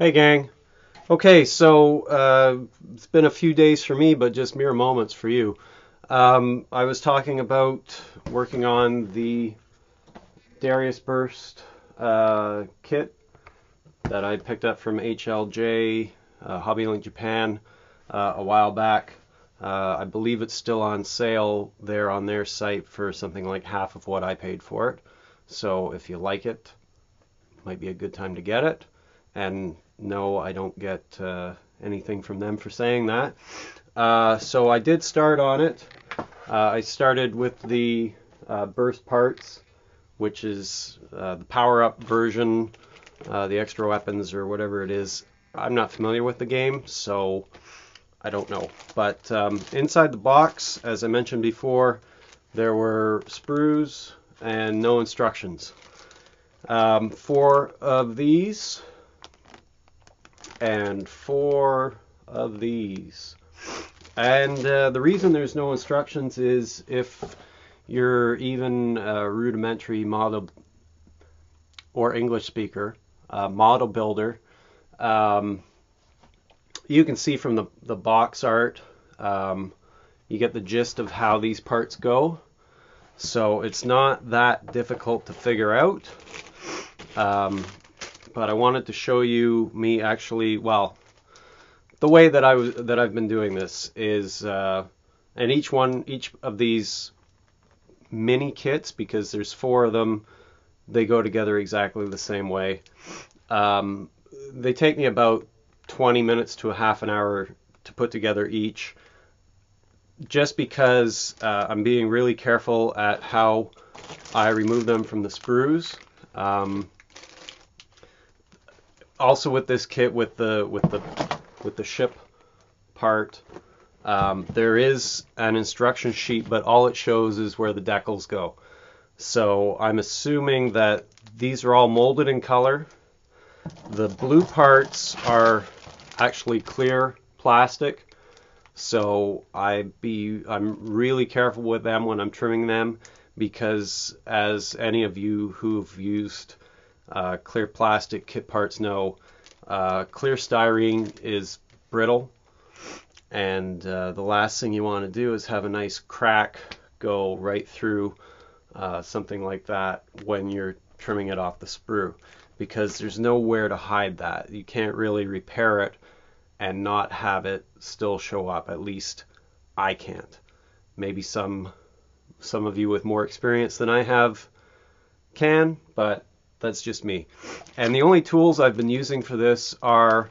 Hey gang. Okay, so it's been a few days for me, but just mere moments for you. I was talking about working on the Darius Burst kit that I picked up from HLJ, Hobbylink Japan, a while back. I believe it's still on sale there on their site for something like half of what I paid for it. So if you like it, might be a good time to get it. And no, I don't get anything from them for saying that. So I did start on it. I started with the BurstParts, which is the power-up version, the extra weapons or whatever it is. I'm not familiar with the game, so I don't know. But inside the box, as I mentioned before, there were sprues and no instructions. 4 of these and 4 of these. And the reason there's no instructions is if you're even a rudimentary model or English speaker, model builder, you can see from the box art, you get the gist of how these parts go. So it's not that difficult to figure out. But I wanted to show you me actually, well, the way that I've been doing this is, and each of these mini kits, because there's 4 of them, they go together exactly the same way. They take me about 20 minutes to a half an hour to put together each, just because I'm being really careful at how I remove them from the sprues. Also with this kit, with the ship part, there is an instruction sheet, but all it shows is where the decals go. So I'm assuming that these are all molded in color. The blue parts are actually clear plastic, so I'm really careful with them when I'm trimming them, because as any of you who've used clear plastic kit parts know, clear styrene is brittle, and the last thing you want to do is have a nice crack go right through something like that when you're trimming it off the sprue, because there's nowhere to hide that. You can't really repair it and not have it still show up. At least I can't. Maybe some of you with more experience than I have can, but that's just me. And the only tools I've been using for this are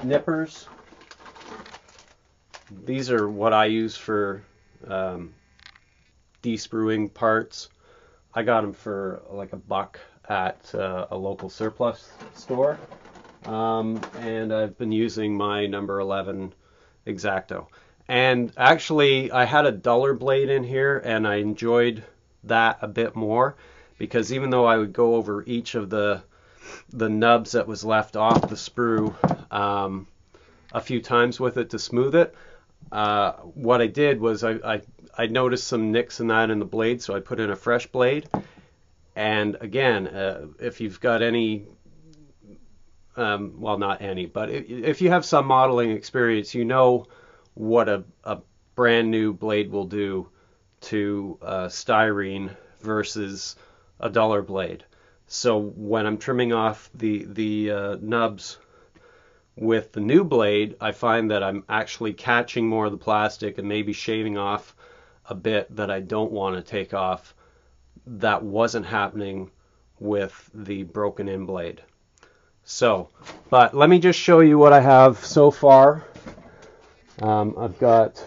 nippers. These are what I use for despruing parts. I got them for like $1 at a local surplus store. And I've been using my number 11 X-Acto. And actually, I had a duller blade in here, and I enjoyed that a bit more, because even though I would go over each of the nubs that was left off the sprue a few times with it to smooth it, what I did was I noticed some nicks in that in the blade, so I put in a fresh blade. And again, if you've got any, well, not any, but if you have some modeling experience, you know what a brand new blade will do to styrene versus a duller blade. So when I'm trimming off the nubs with the new blade, I find that I'm actually catching more of the plastic and maybe shaving off a bit that I don't want to take off. That wasn't happening with the broken in blade. So, but let me just show you what I have so far. I've got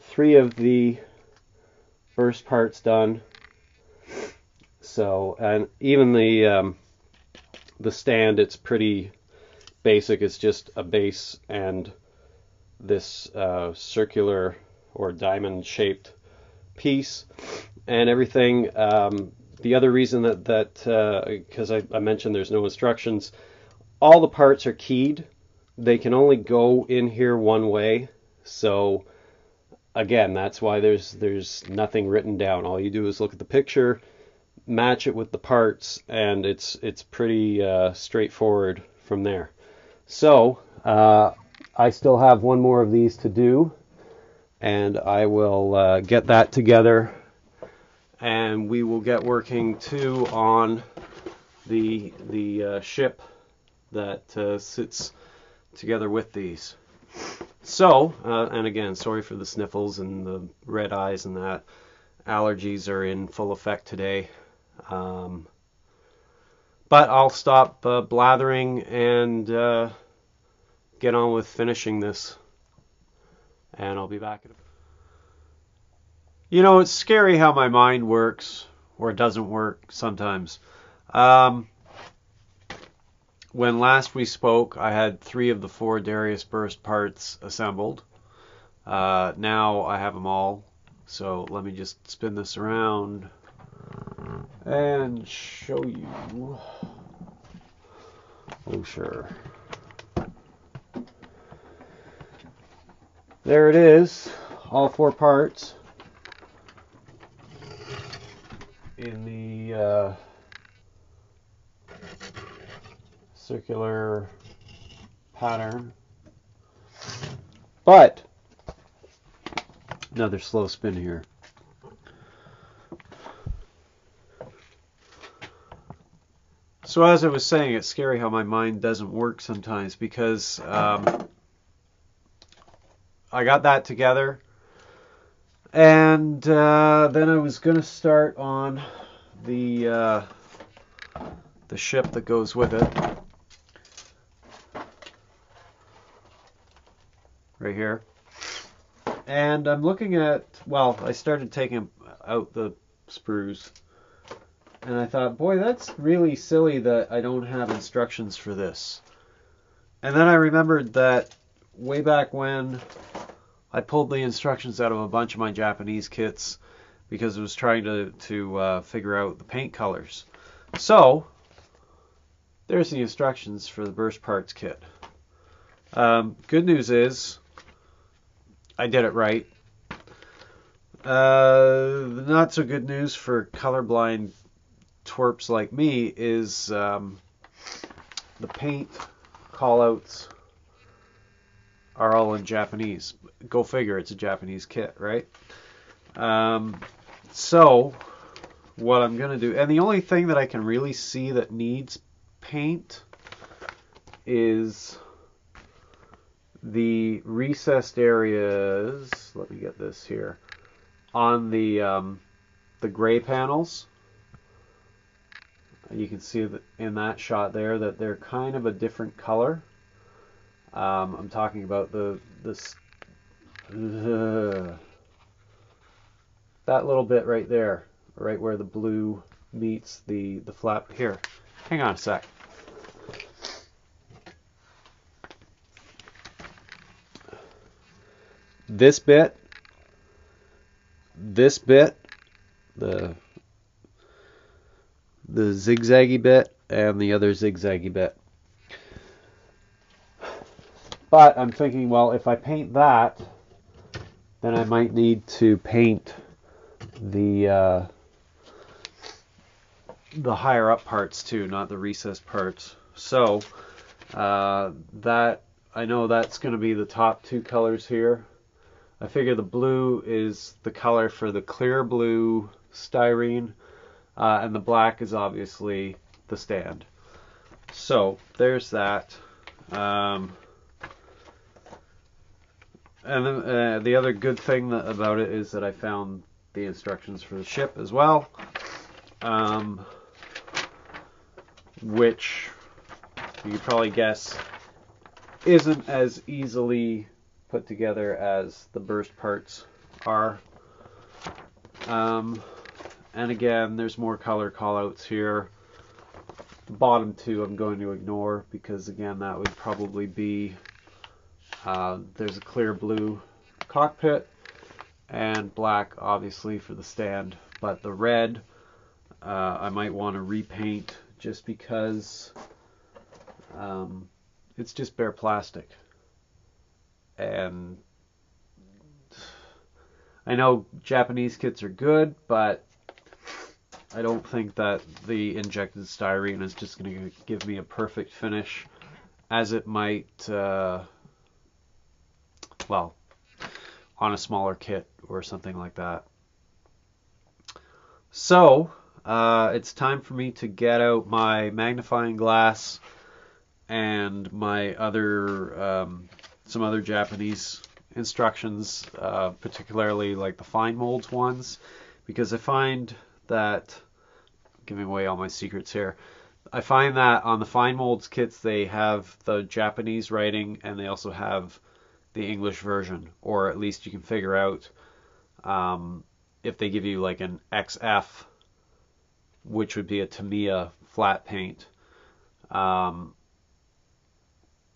3 of the burst parts done. So, and even the stand, it's pretty basic. It's just a base and this circular or diamond shaped piece and everything. The other reason that because I mentioned there's no instructions, all the parts are keyed. They can only go in here one way. So again, that's why there's nothing written down. All you do is look at the picture, match it with the parts, and it's pretty straightforward from there. So I still have one more of these to do, and I will get that together, and we will get working too on the ship that sits together with these. So, and again, sorry for the sniffles and the red eyes and that. Allergies are in full effect today. But I'll stop blathering and get on with finishing this. And I'll be back. You know, it's scary how my mind works, or doesn't work sometimes. When last we spoke, I had 3 of the 4 Darius BurstParts assembled. Now I have them all. So let me just spin this around and show you. Oh, sure. There it is, all 4 parts in the circular pattern. But another slow spin here. So as I was saying, it's scary how my mind doesn't work sometimes, because I got that together, and then I was going to start on the ship that goes with it, right here. And I'm looking at, well, I started taking out the sprues, and I thought, boy, that's really silly that I don't have instructions for this. And then I remembered that way back when I pulled the instructions out of a bunch of my Japanese kits, because I was trying to figure out the paint colors. So there's the instructions for the BurstParts kit. Good news is I did it right. The not so good news for colorblind twerps like me is the paint callouts are all in Japanese. Go figure, it's a Japanese kit, right? So what I'm going to do, and the only thing that I can really see that needs paint is the recessed areas. Let me get this here on the gray panels. You can see that in that shot there that they're kind of a different color. I'm talking about that little bit right there, right where the blue meets the flap. Here, hang on a sec. This bit, the zigzaggy bit, and the other zigzaggy bit. But I'm thinking, well, if I paint that, then I might need to paint the higher up parts too, not the recessed parts. So that, I know that's going to be the top 2 colors here. I figure the blue is the color for the clear blue styrene, and the black is obviously the stand. So there's that. And then, the other good thing about it is that I found the instructions for the ship as well, which you could probably guess isn't as easily put together as the BurstParts are. And again, there's more color callouts here. The bottom 2 I'm going to ignore, because again, that would probably be there's a clear blue cockpit and black obviously for the stand, but the red I might want to repaint, just because it's just bare plastic. And I know Japanese kits are good, but I don't think that the injected styrene is just going to give me a perfect finish, as it might, well, on a smaller kit or something like that. So, it's time for me to get out my magnifying glass and my other, some other Japanese instructions, particularly like the fine molds ones, because I find that, giving away all my secrets here, I find that on the fine molds kits they have the Japanese writing and they also have the English version, or at least you can figure out if they give you like an XF, which would be a Tamiya flat paint,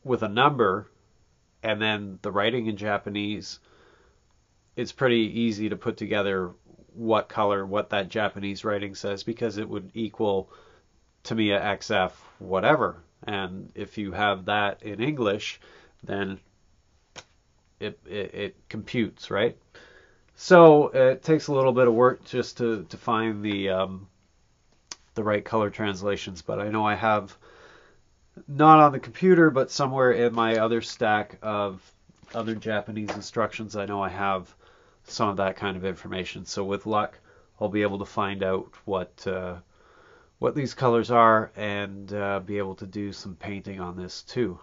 with a number, and then the writing in Japanese, it's pretty easy to put together what color, what that Japanese writing says, because it would equal Tamiya XF whatever. And if you have that in English, then it computes, right? So it takes a little bit of work just to find the right color translations, but I know I have, not on the computer, but somewhere in my other stack of other Japanese instructions, I know I have some of that kind of information. So with luck, I'll be able to find out what these colors are and be able to do some painting on this too.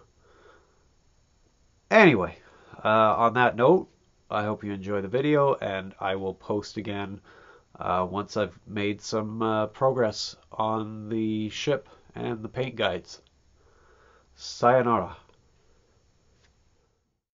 Anyway, on that note, I hope you enjoy the video, and I will post again once I've made some progress on the ship and the paint guides. Sayonara.